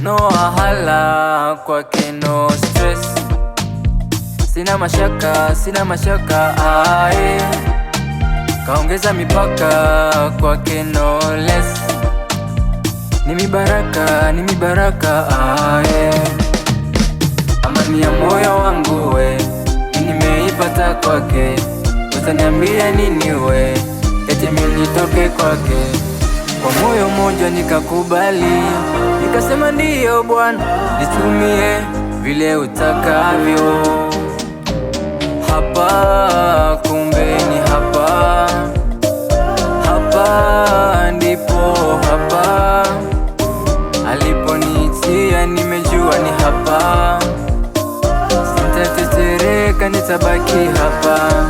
No wahala kwake no stress. Sina mashaka ae. Kaongeza mipaka kwake no less. Ni mibaraka ae. Amani ya moyo wangu we, nimeipata kwake. Utaniambia nini we, eti mimi nitoke kwake? Kwa moyo moja nikakubali, nikasema ndiyo bwana, nitumie vile utakavyo. Hapa kumbe ni hapa, hapa ndipo hapa aliponiitia, nimejua ni hapa. Sitatetereka, nitabaki hapa.